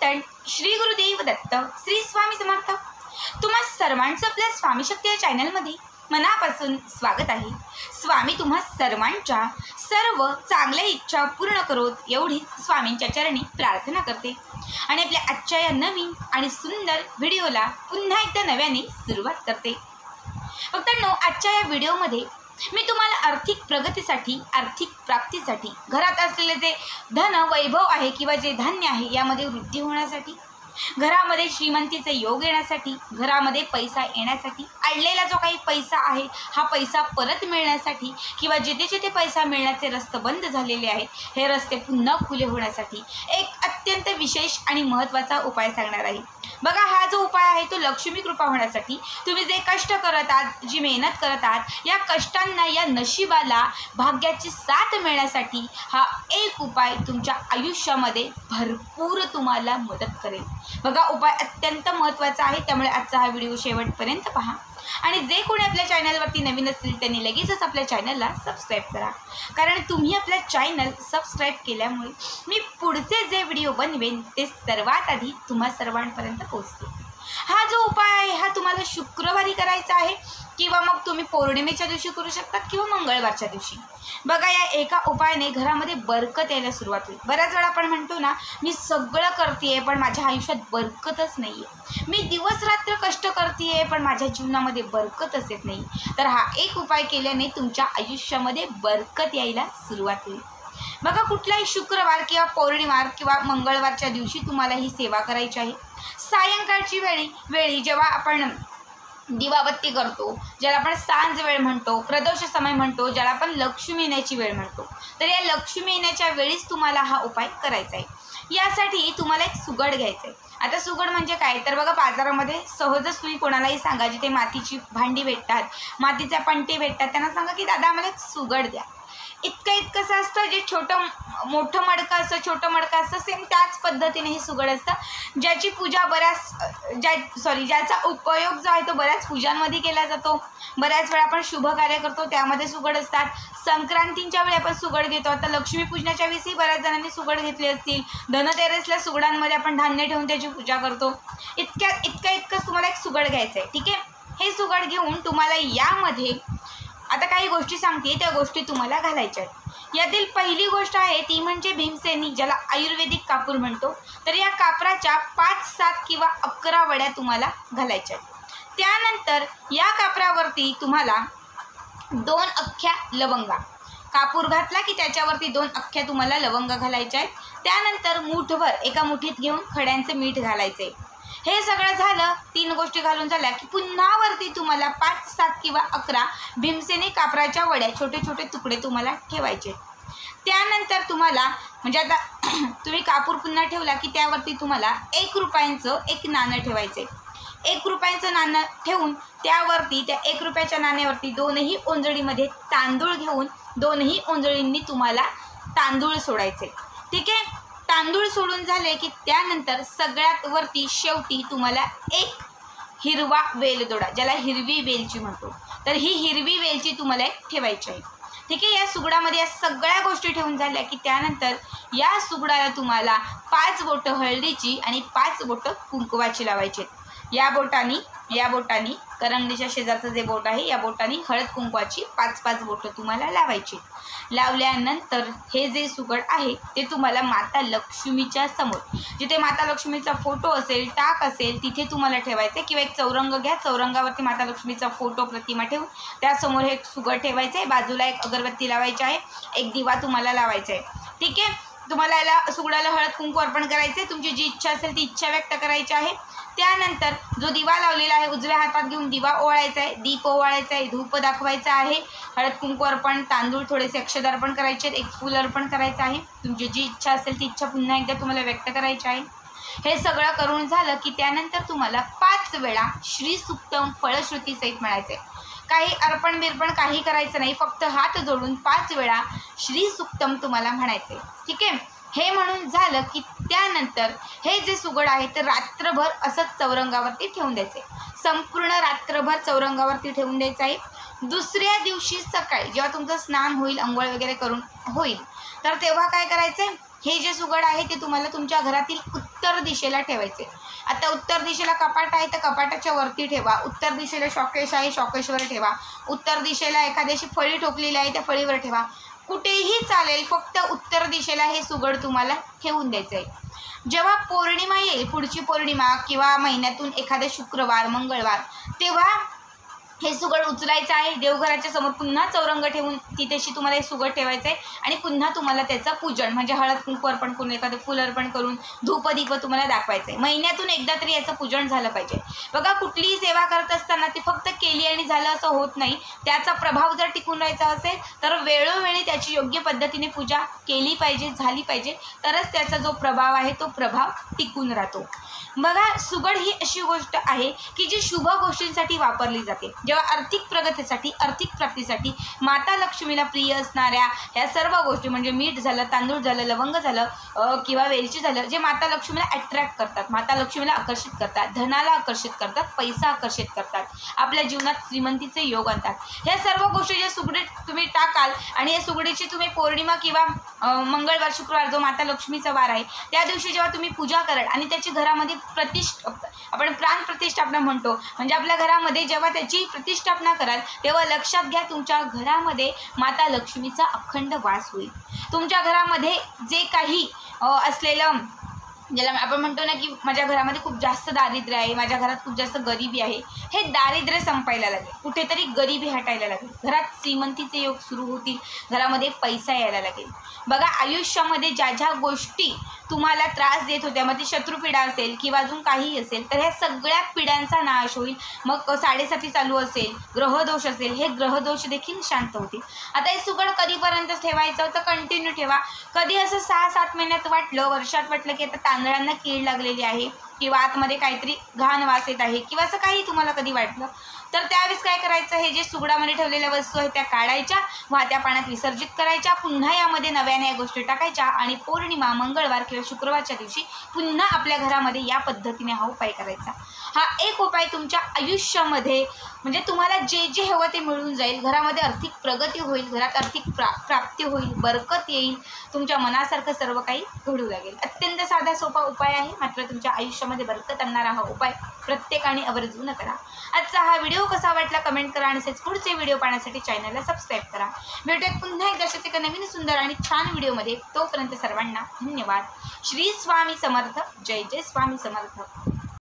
चिंतन श्री गुरुदेव दत्त श्री स्वामी समर्थ। तुम्हा सर्वांचं आपल्या स्वामी शक्ती या चॅनलमध्ये मनापासून स्वागत आहे। स्वामी तुम्हा सर्वांच्या सर्व चांगल्या इच्छा पूर्ण करोत एवढीच स्वामींच्या चरणी प्रार्थना करते आणि आपल्या आजच्या या नवीन आणि सुंदर व्हिडिओला पुन्हा एकदा नव्याने सुरुवात करते। मित्रांनो, आजच्या या व्हिडिओमध्ये मी तुम्हाला आर्थिक प्रगतीसाठी, आर्थिक प्राप्तीसाठी, घरात असलेले जे धन वैभव आहे किंवा जे धान्य आहे यामध्ये वृद्धी होण्यासाठी, घरामध्ये श्रीमंतीचे योग येण्यासाठी, घरामध्ये पैसा येण्यासाठी, अडलेला जो काही पैसा आहे हा पैसा परत मिळण्यासाठी किंवा जिथे जिथे पैसा मिळण्याचे रस्ते बंद झालेले आहेत हे रस्ते पुन्हा खुले होण्यासाठी एक अत्यंत विशेष आणि महत्त्वाचा उपाय सांगणार आहे। बघा, हा जो उपाय आहे तो लक्ष्मी कृपा होण्यासाठी, तुम्ही जे कष्ट करत आहात, जी मेहनत करत आहात, या कष्टांना, या नशिबाला भाग्याची साथ मिळण्यासाठी हा एक उपाय तुमच्या आयुष्यामध्ये भरपूर तुम्हाला मदत करेल। बघा, उपाय अत्यंत महत्त्वाचा आहे, त्यामुळे आजचा हा व्हिडिओ शेवटपर्यंत पहा आणि जे कोणी आपल्या चॅनलवरती नवीन असतील त्यांनी लगेचच आपल्या चॅनलला सबस्क्राईब करा, कारण तुम्ही आपल्या चॅनल सबस्क्राईब केल्यामुळे मी पुढचे जे व्हिडिओ बनवेन ते सर्वात आधी तुम्हा सर्वांपर्यंत पोहोचतील। हा जो उपाय आहे हा तुम्हाला शुक्रवारी करायचा आहे किंवा मग तुम्ही पौर्णिमेच्या दिवशी करू शकता किंवा मंगळवारच्या दिवशी। बघा, या एका उपायाने घरामध्ये बरकत यायला सुरुवात होईल। बऱ्याच वेळा आपण म्हणतो ना, मी सगळं करते पण माझ्या आयुष्यात बरकतच नाही आहे, मी दिवस रात्र कष्ट करते पण माझ्या जीवनामध्ये बरकतच येत नाही। तर हा एक उपाय केल्याने तुमच्या आयुष्यामध्ये बरकत यायला सुरुवात होईल। बघा, कुठलाही शुक्रवार किंवा पौर्णिमा किंवा मंगळवारच्या दिवशी तुम्हाला ही सेवा करायची आहे। सायंकाळची वेळी जेव्हा आपण दिवाबत्ती करतो, ज्याला आपण सांज वेळ म्हणतो, प्रदोष समय म्हणतो, ज्याला आपण लक्ष्मी येण्याची वेळ म्हणतो, तर या लक्ष्मी येण्याच्या वेळीच तुम्हाला हा उपाय करायचा आहे। यासाठी तुम्हाला एक सुगड घ्यायचं आहे। आता सुगड म्हणजे काय, तर बघा, बाजारामध्ये सहजच तुम्ही कोणालाही सांगा, जिथे मातीची भांडी भेटतात, मातीच्या पंटे भेटतात, त्यांना सांगा की दादा आम्हाला एक सुगड द्या। इतकंसं असतं, जे मोठं मडकं असतं सेम त्याच पद्धतीने हे सुगड असतं, ज्याची पूजा ज्याचा उपयोग जो आहे तो बऱ्याच पूजांमध्ये केला जातो। बऱ्याच वेळा आपण शुभ कार्य करतो त्यामध्ये सुगड असतात। संक्रांतीच्या वेळी आपण सुगड घेतो। आता लक्ष्मीपूजनाच्या वेळी बऱ्याच जणांनी सुगड घेतले असतील। धनतेरसला सुगडांमध्ये आपण धान्य ठेवून त्याची पूजा करतो। इतकंच तुम्हाला एक सुगड घ्यायचं आहे, ठीक आहे। हे सुगड घेऊन तुम्हाला यामध्ये आता काही गोष्टी सांगते, त्या गोष्टी तुम्हाला घालायच्या आहेत। यातील पहिली गोष्ट आहे ती म्हणजे भीमसेनी, ज्याला आयुर्वेदिक कापूर म्हणतो। तर या कापराच्या 5, 7 किंवा 11 वड्या तुम्हाला घालायच्या आहेत। त्यानंतर या कापरावरती तुम्हाला 2 अख्ख्या लवंगा, कापूर घातला की त्याच्यावरती 2 अख्ख्या तुम्हाला लवंगा घालायच्या आहेत। त्यानंतर मूठभर एका मुठीत घेऊन खड्यांचे मीठ घालायचे। हे सगळं झालं, 3 गोष्टी घालून झाल्या की पुन्हा वरती तुम्हाला 5, 7 किंवा 11 भीमसेनी कापराच्या वड्या, छोटे छोटे तुकडे तुम्हाला ठेवायचे। त्यानंतर तुम्हाला म्हणजे आता तुम्ही कापूर पुन्हा ठेवला की त्यावरती तुम्हाला 1 रुपयांचं एक नाणं ठेवायचे। 1 रुपयाचं नाणं ठेवून त्यावरती, त्या 1 रुपयाच्या नाण्यावरती 2ही ओंजळीमध्ये तांदूळ घेऊन 2ही ओंजळींनी तुम्हाला तांदूळ सोडायचे, ठीक आहे। तांदूळ सोडून झाले की त्यानंतर सगळ्यात वरती शेवटी तुम्हाला एक हिरवा वेलदोडा, ज्याला हिरवी वेलची म्हणतो, तर ही हिरवी वेलची तुम्हाला एक ठेवायची आहे, ठीक आहे। या सुगडामध्ये या सगळ्या गोष्टी ठेवून झाल्या की त्यानंतर या सुगडाला तुम्हाला 5 बोटं हळदीची आणि 5 बोटं कुंकवाची लावायची आहेत। या बोटांनी करंगडीच्या शेजारचं जे बोट आहे या बोटांनी हळद कुंकवाची 5-5 बोटं तुम्हाला लावायची। लावल्यानंतर हे जे सुगड आहे ते तुम्हाला माता लक्ष्मीच्या समोर, जिथे माता लक्ष्मीचा फोटो असेल, टाक असेल, तिथे तुम्हाला ठेवायचं किंवा एक चौरंग घ्या, चौरंगावरती माता लक्ष्मीचा फोटो, प्रतिमा ठेवून त्यासमोर हे सुगड ठेवायचं आहे। बाजूला एक अगरबत्ती लावायची आहे, एक दिवा तुम्हाला लावायचा आहे, ठीक आहे। तुम्हाला याला सुगडाला हळद कुंकू अर्पण करायचे, तुमची जी इच्छा असेल ती इच्छा व्यक्त करायची आहे। त्यानंतर जो दिवा लावलेला आहे उजव्या हातात घेऊन दिवा ओवाळायचा आहे, दीप ओवाळायचा आहे, धूप दाखवायचा आहे, हळद कुंकू अर्पण, तांदूळ थोडेसे अक्षत अर्पण करायचे आहेत, एक फूल अर्पण करायचं आहे। तुमची जी इच्छा असेल ती इच्छा पुन्हा एकदा तुम्हाला व्यक्त करायची आहे। हे सगळं करून झालं की त्यानंतर तुम्हाला 5 वेळा श्री सुक्तम फळश्रुती सहित म्हणायचे। काही अर्पण बिरपण काही करायचं नाही, फक्त हात जोडून 5 वेळा श्री सुक्तम तुम्हाला म्हणायचे, ठीक आहे। हे म्हणून झालं की त्यानंतर हे जे सुगड आहे ते रात्रभर असंच चौरंगावरती ठेवून द्यायचे, संपूर्ण रात्रभर चौरंगावरती ठेवून द्यायचं आहे। दुसऱ्या दिवशी सकाळी जेव्हा तुमचं स्नान होईल, अंघोळ वगैरे करून होईल, तर तेव्हा काय करायचं आहे, हे जे सुगड आहे ते तुम्हाला तुमच्या घरातील उत्तर दिशेला ठेवायचे. आता उत्तर दिशेला कपाट आहे तर कपाटाच्या वरती ठेवा, उत्तर दिशेला शॉकेश आहे शॉकेशवर ठेवा, उत्तर दिशेला एखाद्याशी फळी ठोकलेली आहे त्या फळीवर ठेवा, कुठेही चालेल, फक्त उत्तर दिशेला हे सुगड तुम्हाला ठेवून द्यायचं आहे. जेव्हा पौर्णिमा येईल, पुढची पौर्णिमा किंवा महिन्यातून एखादा शुक्रवार मंगळवार, तेव्हा हे सुगड उचलायचं आहे. देवघराच्या समोर पुन्हा चौरंग ठेवून तिथेशी तुम्हाला हे सुगड ठेवायचं आहे आणि पुन्हा तुम्हाला त्याचं पूजन म्हणजे हळद कुंकू अर्पण करून एखादं फुल अर्पण करून धूपदीप तुम्हाला दाखवायचं आहे. महिन्यातून एकदा तरी याचं पूजन झालं पाहिजे. बघा, कुठलीही सेवा करत असताना ती फक्त केली आणि झालं असं होत नाही. त्याचा प्रभाव जर टिकून राहायचा असेल तर वेळोवेळी त्याची योग्य पद्धतीने पूजा केली पाहिजे, झाली पाहिजे, तरच त्याचा जो प्रभाव आहे तो प्रभाव टिकून राहतो. बघा, सुगड ही अशी गोष्ट आहे की जी शुभ गोष्टींसाठी वापरली जाते. जेव्हा आर्थिक प्रगतीसाठी, आर्थिक प्राप्तीसाठी माता लक्ष्मीला प्रिय असणाऱ्या ह्या सर्व गोष्टी म्हणजे मीठ झालं, तांदूळ झालं, लवंग झालं किंवा वेलची झालं, जे माता लक्ष्मीला अट्रॅक्ट करतात, माता लक्ष्मीला आकर्षित करतात, धनाला आकर्षित करतात, पैसा आकर्षित करतात, आपल्या जीवनात श्रीमंतीचे योग आणतात. ह्या सर्व गोष्टी ज्या सुगडीत तुम्ही टाकाल आणि या सुगडीची तुम्ही पौर्णिमा किंवा मंगळवार शुक्रवार जो माता लक्ष्मीचा वार आहे त्या दिवशी जेव्हा तुम्ही पूजा कराल आणि त्याची घरामध्ये आपण प्राण प्रतिष्ठापना म्हणतो, म्हणजे आपल्या घरामध्ये जेव्हा त्याची प्रतिष्ठापना कराल तेव्हा लक्षात घ्या, तुमच्या घरामध्ये माता लक्ष्मीचा अखंड वास होईल. तुमच्या घरामध्ये जे काही असलेलं, ज्याला आपण म्हणतो ना की माझ्या घरामध्ये खूप जास्त दारिद्र्य आहे, माझ्या घरात खूप जास्त गरिबी आहे, हे दारिद्र्य संपायला लागेल, कुठेतरी गरिबी हटायला लागेल, घरात श्रीमंतीचे योग सुरू होतील, घरामध्ये पैसा यायला लागेल. बघा, आयुष्यामध्ये ज्या ज्या गोष्टी तुम्हाला त्रास देत होत्या, मग ती शत्रुपीडा असेल किंवा अजून काही असेल, तर ह्या सगळ्या पिढ्यांचा नाश होईल. मग 7.5 चालू असेल, ग्रहदोष असेल, हे ग्रहदोष देखील शांत होतील. आता हे सुगड कधीपर्यंत ठेवायचं तर कंटिन्यू ठेवा. कधी असं 6-7 महिन्यात वाटलं, वर्षात वाटलं की आता तांदळांना कीड लागलेली आहे किंवा आतमध्ये काहीतरी घाण वास येत आहे किंवा असं काही तुम्हाला कधी वाटलं तर त्यावेळेस काय करायचं, हे जे सुगडामध्ये ठेवलेल्या वस्तू आहेत त्या काढायच्या, वाहत्या पाण्यात विसर्जित करायच्या, पुन्हा यामध्ये नव्याने या गोष्टी टाकायच्या आणि पौर्णिमा मंगळवार किंवा शुक्रवारच्या दिवशी पुन्हा आपल्या घरामध्ये या पद्धतीने हा उपाय करायचा. हा एक उपाय तुमच्या आयुष्यामध्ये म्हणजे तुम्हाला जे जे हवं ते मिळून जाईल, घरामध्ये आर्थिक प्रगती होईल, घरात आर्थिक प्राप्ती होईल, बरकत येईल, तुमच्या मनासारखं सर्व काही घडू लागेल. अत्यंत साधा सोपा उपाय आहे, मात्र तुमच्या आयुष्यामध्ये बरकत आणणारा हा उपाय प्रत्येकाने आवर्जून करा. आजचा हा व्हिडिओ कसा वाटला कमेंट करा आणि तसेच पुढचे व्हिडिओ पाहण्यासाठी चॅनलला सबस्क्राईब करा. भेटूयात पुन्हा एकदा अशाच एका नवीन सुंदर आणि छान व्हिडिओमध्ये. तोपर्यंत सर्वांना धन्यवाद. श्री स्वामी समर्थ. जय जय स्वामी समर्थ.